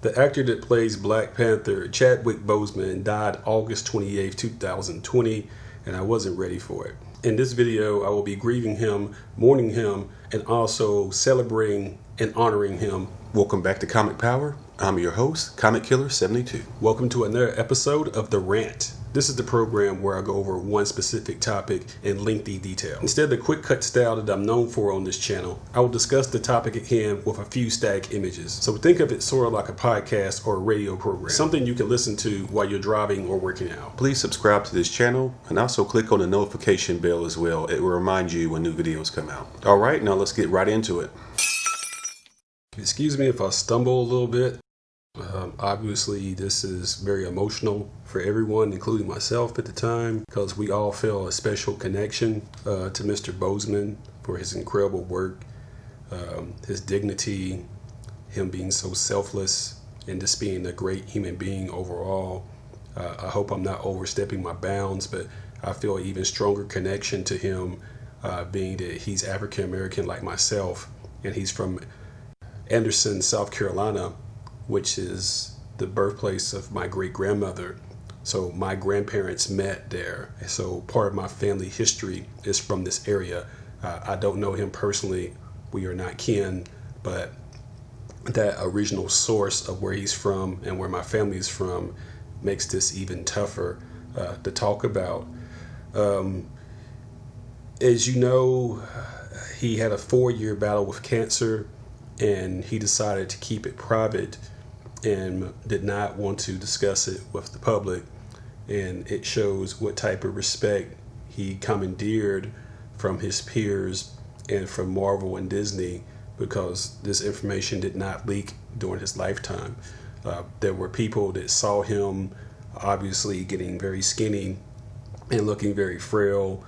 The actor that plays Black Panther, Chadwick Boseman, died August 28, 2020, and I wasn't ready for it. In this video, I will be grieving him, mourning him, and also celebrating and honoring him. Welcome back to Comic Power. I'm your host, Comic Killer 72. Welcome to another episode of The Rant. This is the program where I go over one specific topic in lengthy detail. Instead of the quick cut style that I'm known for on this channel, I will discuss the topic at hand with a few static images. So think of it sort of like a podcast or a radio program, something you can listen to while you're driving or working out. Please subscribe to this channel and also click on the notification bell as well. It will remind you when new videos come out. All right, now let's get right into it. Excuse me if I stumble a little bit. Obviously, this is very emotional for everyone, including myself at the time, because we all feel a special connection to Mr. Boseman for his incredible work, his dignity, him being so selfless, and just being a great human being overall. I hope I'm not overstepping my bounds, but I feel an even stronger connection to him, being that he's African American like myself, and he's from Anderson, South Carolina, which is the birthplace of my great-grandmother. So my grandparents met there. So part of my family history is from this area. I don't know him personally. We are not kin, but that original source of where he's from and where my family is from makes this even tougher to talk about. As you know, he had a 4-year battle with cancer, and he decided to keep it private and did not want to discuss it with the public. And it shows what type of respect he commandeered from his peers and from Marvel and Disney, because this information did not leak during his lifetime. There were people that saw him obviously getting very skinny and looking very frail.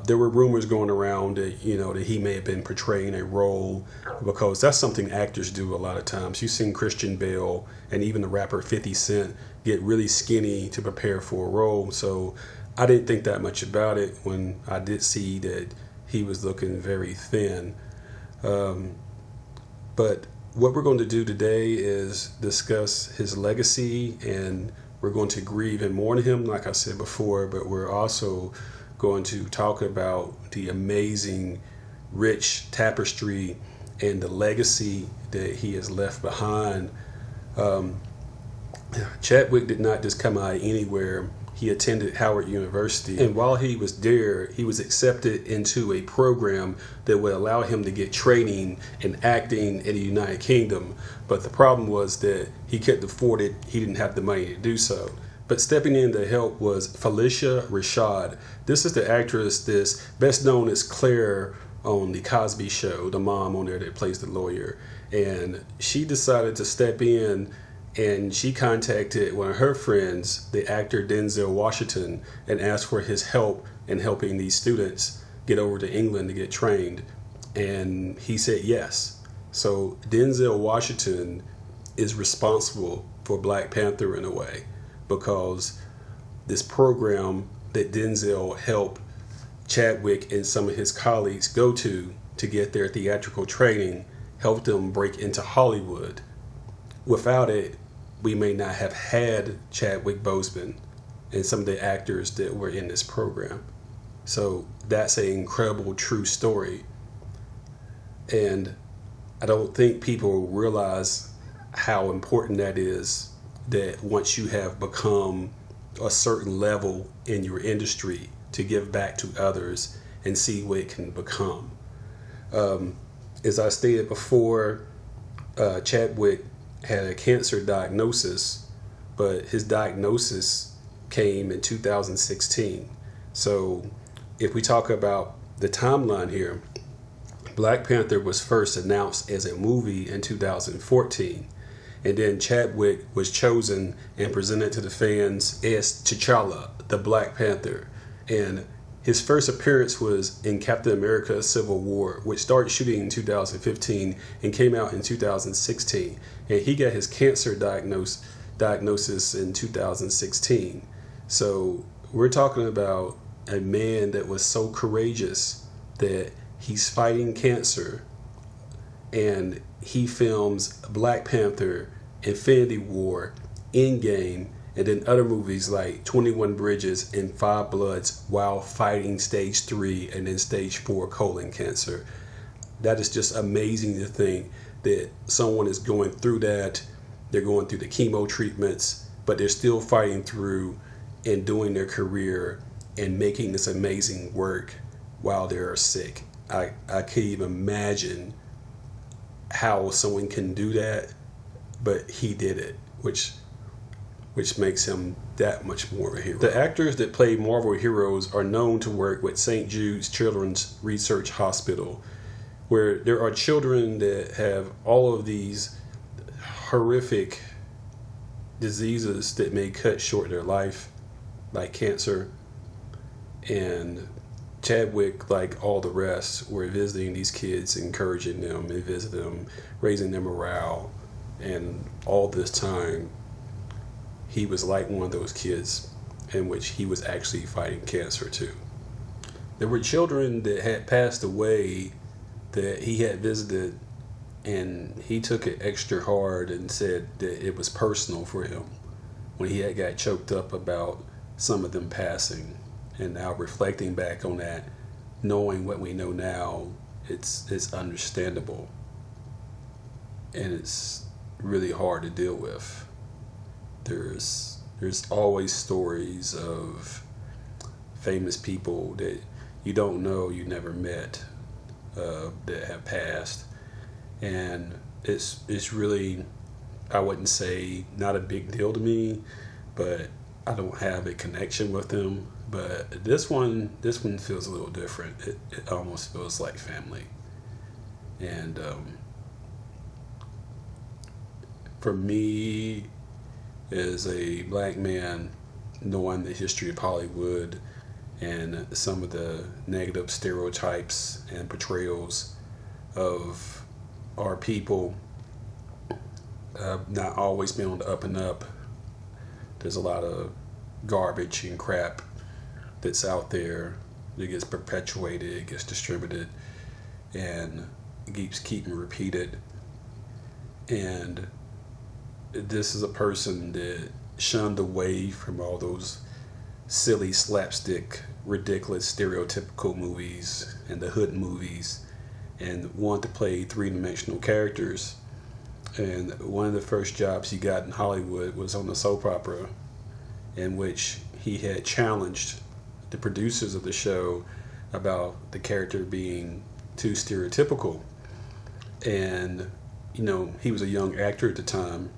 There were rumors going around that, that he may have been portraying a role, because that's something actors do a lot of times. You've seen Christian Bale and even the rapper 50 Cent get really skinny to prepare for a role. So I didn't think that much about it when I did see that he was looking very thin. But what we're going to do today is discuss his legacy, and we're going to grieve and mourn him, like I said before, but we're also going to talk about the amazing, rich tapestry and the legacy that he has left behind. Chadwick did not just come out of anywhere. He attended Howard University, and while he was there, he was accepted into a program that would allow him to get training in acting in the United Kingdom. But the problem was that he couldn't afford it. He didn't have the money to do so. But stepping in to help was Phylicia Rashad. This is the actress that's best known as Claire on The Cosby Show, the mom on there that plays the lawyer. And she decided to step in, and she contacted one of her friends, the actor Denzel Washington, and asked for his help in helping these students get over to England to get trained. And he said yes. So Denzel Washington is responsible for Black Panther in a way, because this program that Denzel helped Chadwick and some of his colleagues go to get their theatrical training helped them break into Hollywood. Without it, we may not have had Chadwick Boseman and some of the actors that were in this program. So that's an incredible true story. And I don't think people realize how important that is, that once you have become a certain level in your industry, to give back to others and see what it can become. As I stated before, Chadwick had a cancer diagnosis, but his diagnosis came in 2016. So if we talk about the timeline here, Black Panther was first announced as a movie in 2014. And then Chadwick was chosen and presented to the fans as T'Challa, the Black Panther. And his first appearance was in Captain America Civil War, which started shooting in 2015 and came out in 2016. And he got his cancer diagnosis in 2016. So we're talking about a man that was so courageous that he's fighting cancer, and he films Black Panther Infinity War, Endgame, and then other movies like 21 Bridges and Five Bloods while fighting stage 3 and then stage 4 colon cancer. That is just amazing to think that someone is going through that. They're going through the chemo treatments, but they're still fighting through and doing their career and making this amazing work while they're sick. I can't even imagine how someone can do that, but he did it, which makes him that much more of a hero. The actors that play Marvel heroes are known to work with St. Jude's Children's Research Hospital, where there are children that have all of these horrific diseases that may cut short their life, like cancer. And Chadwick, like all the rest, were visiting these kids, encouraging them and visiting them, raising their morale. And all this time, he was like one of those kids in which he was actually fighting cancer too. There were children that had passed away that he had visited, and he took it extra hard and said that it was personal for him when he had got choked up about some of them passing. And now reflecting back on that, knowing what we know now, it's understandable, and it's really hard to deal with. There's always stories of famous people that you don't know, you never met, that have passed, and it's really, I wouldn't say not a big deal to me, but I don't have a connection with them. But this one feels a little different. It almost feels like family, and for me, as a black man, knowing the history of Hollywood and some of the negative stereotypes and portrayals of our people, not always been on the up and up. There's a lot of garbage and crap that's out there that gets perpetuated, gets distributed, and keeps getting repeated. And this is a person that shunned away from all those silly slapstick, ridiculous, stereotypical movies and the hood movies, and wanted to play three-dimensional characters. And one of the first jobs he got in Hollywood was on a soap opera in which he had challenged the producers of the show about the character being too stereotypical. And, you know, he was a young actor at the time,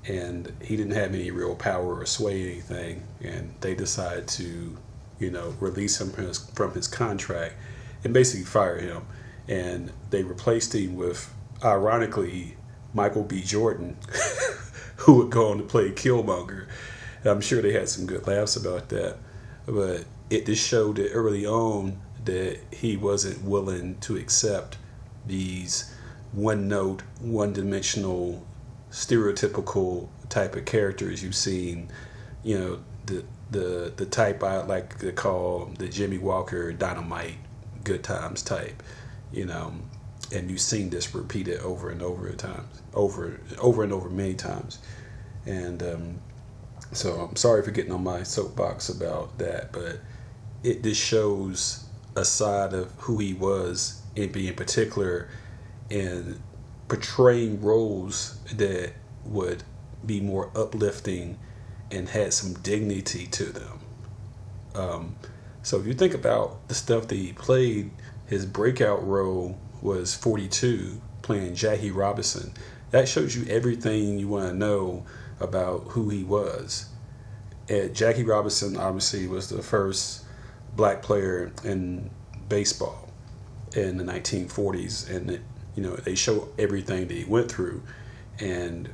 and he didn't have any real power or sway anything, and they decided to, you know, release him from his contract and basically fire him. And they replaced him with, ironically, Michael B. Jordan, who would go on to play Killmonger. And I'm sure they had some good laughs about that, but it just showed that early on that he wasn't willing to accept these one-note, one-dimensional, stereotypical type of characters you've seen. You know, the type I like to call the Jimmy Walker Dynamite Good Times type, you know, and you've seen this repeated over and over many times. And so I'm sorry for getting on my soapbox about that, but it just shows a side of who he was, and being particular in portraying roles that would be more uplifting and had some dignity to them. So if you think about the stuff that he played, his breakout role was 42, playing Jackie Robinson. That shows you everything you want to know about who he was. And Jackie Robinson obviously was the first black player in baseball in the 1940s, and you know, they show everything that he went through. And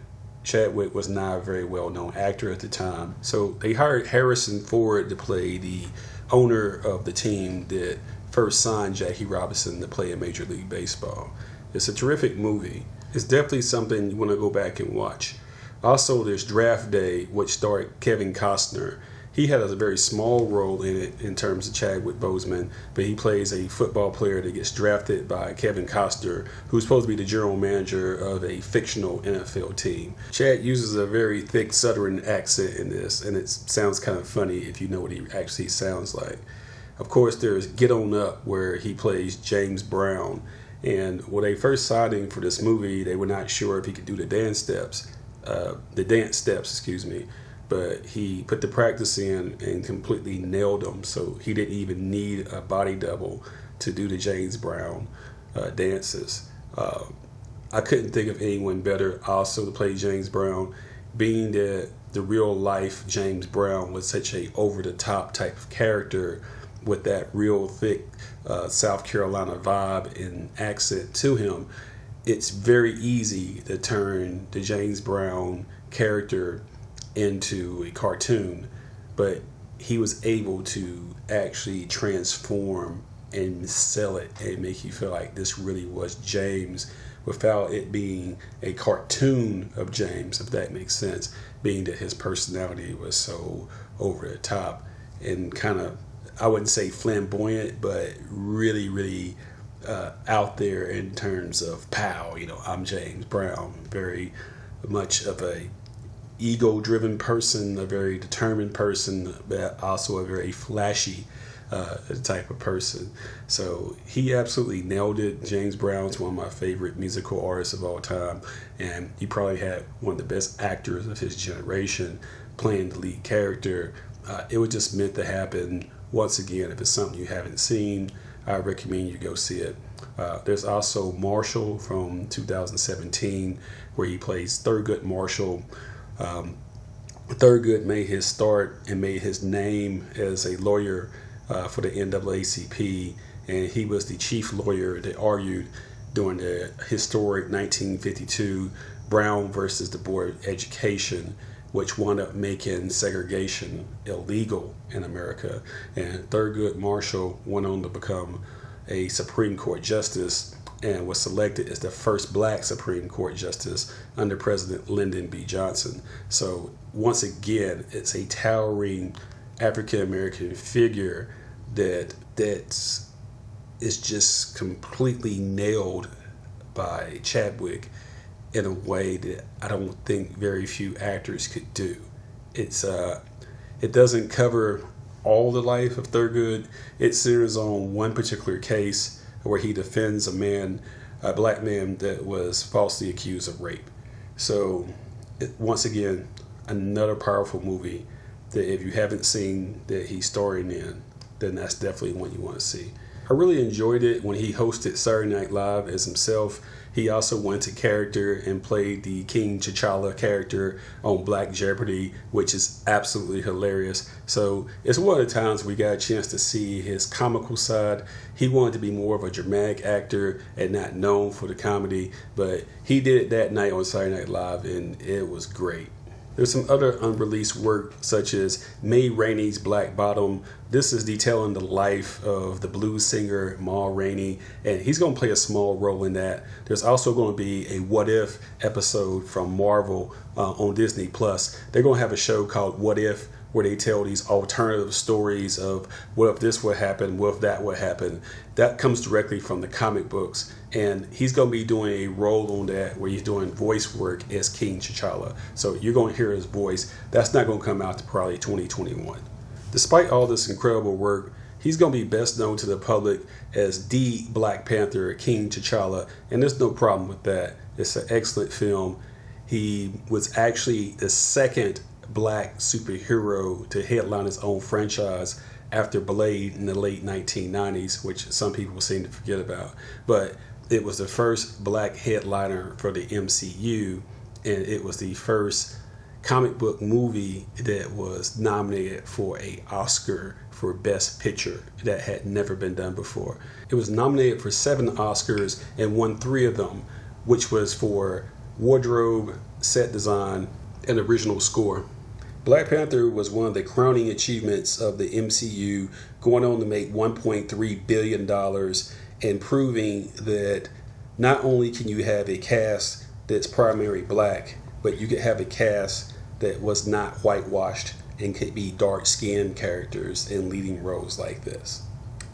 Chadwick was not a very well-known actor at the time, so they hired Harrison Ford to play the owner of the team that first signed Jackie Robinson to play in Major League Baseball. It's a terrific movie. It's definitely something you want to go back and watch. Also, there's Draft Day, which starred Kevin Costner. He had a very small role in it in terms of Chadwick Boseman, but he plays a football player that gets drafted by Kevin Costner, who's supposed to be the general manager of a fictional NFL team. Chad uses a very thick Southern accent in this, and it sounds kind of funny if you know what he actually sounds like. Of course, there's Get On Up, where he plays James Brown. And when they first signed him for this movie, they were not sure if he could do the dance steps, but he put the practice in and completely nailed them. So he didn't even need a body double to do the James Brown dances. I couldn't think of anyone better also to play James Brown, being that the real life James Brown was such a over the top type of character with that real thick South Carolina vibe and accent to him. It's very easy to turn the James Brown character into a cartoon, but he was able to actually transform and sell it and make you feel like this really was James without it being a cartoon of James, if that makes sense, being that his personality was so over the top and kind of, I wouldn't say flamboyant, but really, really out there in terms of pow, I'm James Brown, very much of a ego-driven person, a very determined person, but also a very flashy type of person. So he absolutely nailed it. James Brown's one of my favorite musical artists of all time, and he probably had one of the best actors of his generation playing the lead character. It was just meant to happen. Once again, if it's something you haven't seen, I recommend you go see it. There's also Marshall from 2017, where he plays Thurgood Marshall. Thurgood made his start and made his name as a lawyer for the NAACP, and he was the chief lawyer that argued during the historic 1952 Brown versus the Board of Education, which wound up making segregation illegal in America. And Thurgood Marshall went on to become a Supreme Court justice and was selected as the first black Supreme Court justice under President Lyndon B. Johnson. So once again, it's a towering African American figure that's just completely nailed by Chadwick in a way that I don't think very few actors could do. It doesn't cover all the life of Thurgood. It centers on one particular case where he defends a black man that was falsely accused of rape. So once again, another powerful movie that if you haven't seen that he's starring in, then that's definitely one you want to see. I really enjoyed it when he hosted Saturday Night Live as himself. He also went into character and played the King T'Challa character on Black Jeopardy, which is absolutely hilarious. So it's one of the times we got a chance to see his comical side. He wanted to be more of a dramatic actor and not known for the comedy, but he did it that night on Saturday Night Live, and it was great. There's some other unreleased work, such as May Rainey's Black Bottom. This is detailing the life of the blues singer Ma Rainey, and he's going to play a small role in that. There's also going to be a What If episode from Marvel on Disney Plus. They're going to have a show called What If, where they tell these alternative stories of what if this would happen, what if that would happen. That comes directly from the comic books, and he's going to be doing a role on that where he's doing voice work as King T'Challa. So you're going to hear his voice. That's not going to come out to probably 2021. Despite all this incredible work, he's going to be best known to the public as the Black Panther, King T'Challa, and there's no problem with that. It's an excellent film. He was actually the second black superhero to headline his own franchise after Blade in the late 1990s, which some people seem to forget about. But it was the first black headliner for the MCU, and it was the first comic book movie that was nominated for an Oscar for Best Picture. That had never been done before. It was nominated for 7 Oscars and won 3 of them, which was for wardrobe, set design, and original score. Black Panther was one of the crowning achievements of the MCU, going on to make $1.3 billion and proving that not only can you have a cast that's primarily black, but you can have a cast that was not whitewashed and could be dark-skinned characters in leading roles like this.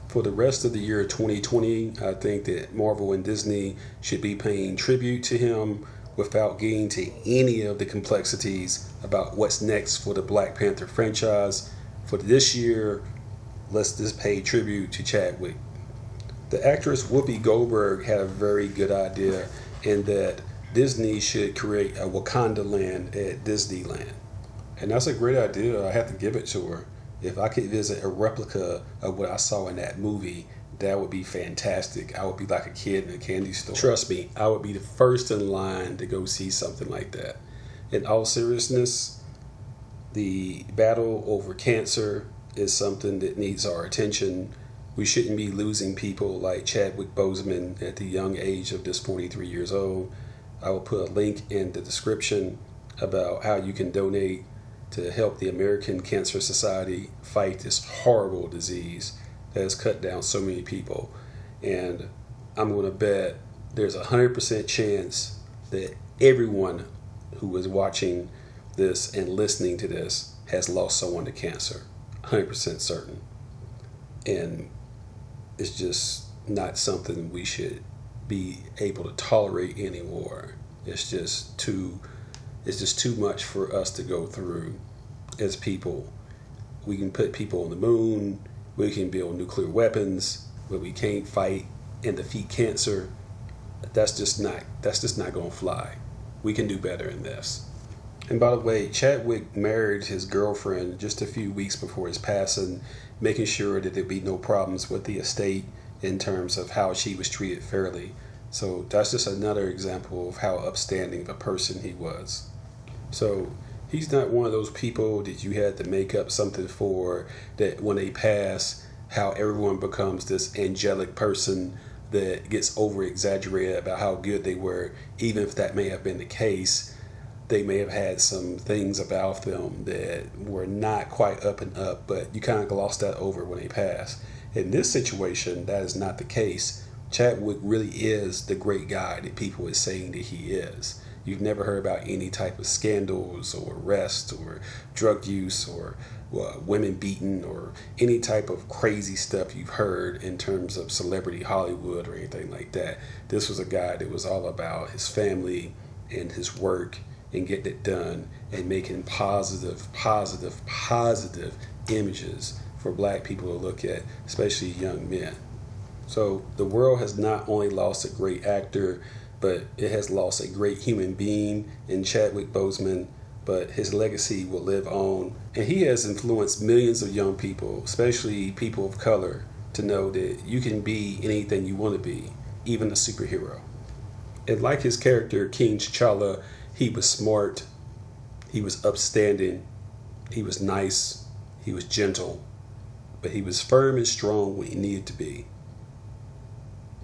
For the rest of the year 2020, I think that Marvel and Disney should be paying tribute to him without getting to any of the complexities about what's next for the Black Panther franchise. For this year, let's just pay tribute to Chadwick. The actress Whoopi Goldberg had a very good idea in that Disney should create a Wakanda land at Disneyland. And that's a great idea. I have to give it to her. If I could visit a replica of what I saw in that movie, that would be fantastic. I would be like a kid in a candy store. Trust me, I would be the first in line to go see something like that. In all seriousness, the battle over cancer is something that needs our attention. We shouldn't be losing people like Chadwick Boseman at the young age of just 43 years old. I will put a link in the description about how you can donate to help the American Cancer Society fight this horrible disease that has cut down so many people. And I'm going to bet there's a 100% chance that everyone who is watching this and listening to this has lost someone to cancer. 100% certain. And it's just not something we should be able to tolerate anymore. It's just too much for us to go through as people. We can put people on the moon, we can build nuclear weapons, but we can't fight and defeat cancer. That's just not going to fly. We can do better in this. And by the way, Chadwick married his girlfriend just a few weeks before his passing, making sure that there'd be no problems with the estate in terms of how she was treated fairly. So that's just another example of how upstanding of a person he was. So he's not one of those people that you had to make up something for, that when they pass, how everyone becomes this angelic person that gets over exaggerated about how good they were. Even if that may have been the case, they may have had some things about them that were not quite up and up, but you kind of glossed that over when they passed. In this situation, that is not the case. Chadwick really is the great guy that people are saying that he is. You've never heard about any type of scandals or arrests or drug use or women beaten or any type of crazy stuff you've heard in terms of celebrity Hollywood or anything like that. This was a guy that was all about his family and his work and getting it done and making positive images for Black people to look at, especially young men. So the world has not only lost a great actor, but it has lost a great human being in Chadwick Boseman, but his legacy will live on. And he has influenced millions of young people, especially people of color, to know that you can be anything you want to be, even a superhero. And like his character, King T'Challa, he was smart, he was upstanding, he was nice, he was gentle, but he was firm and strong when he needed to be.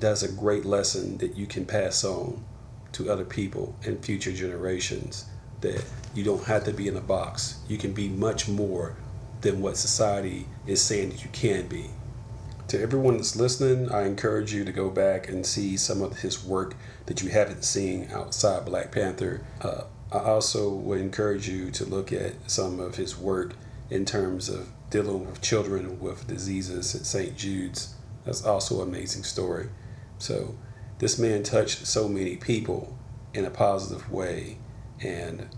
That's a great lesson that you can pass on to other people and future generations, that you don't have to be in a box. You can be much more than what society is saying that you can be. To everyone that's listening, I encourage you to go back and see some of his work that you haven't seen outside Black Panther. I also would encourage you to look at some of his work in terms of dealing with children with diseases at St. Jude's. That's also an amazing story. So this man touched so many people in a positive way, and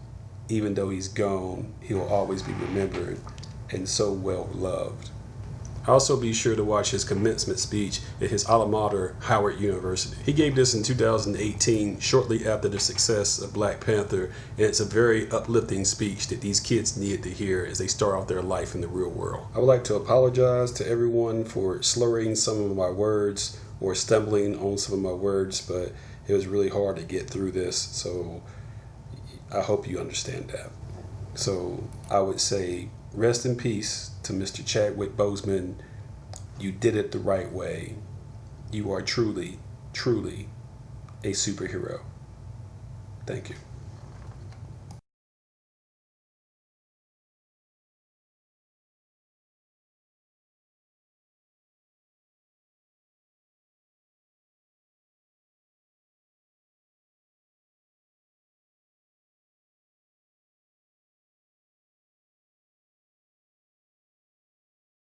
even though he's gone, he will always be remembered and so well loved. Also be sure to watch his commencement speech at his alma mater, Howard University. He gave this in 2018, shortly after the success of Black Panther, and it's a very uplifting speech that these kids needed to hear as they start out their life in the real world. I would like to apologize to everyone for slurring some of my words or stumbling on some of my words, but it was really hard to get through this, so I hope you understand that. So I would say rest in peace to Mr. Chadwick Boseman. You did it the right way. You are truly, truly a superhero. Thank you.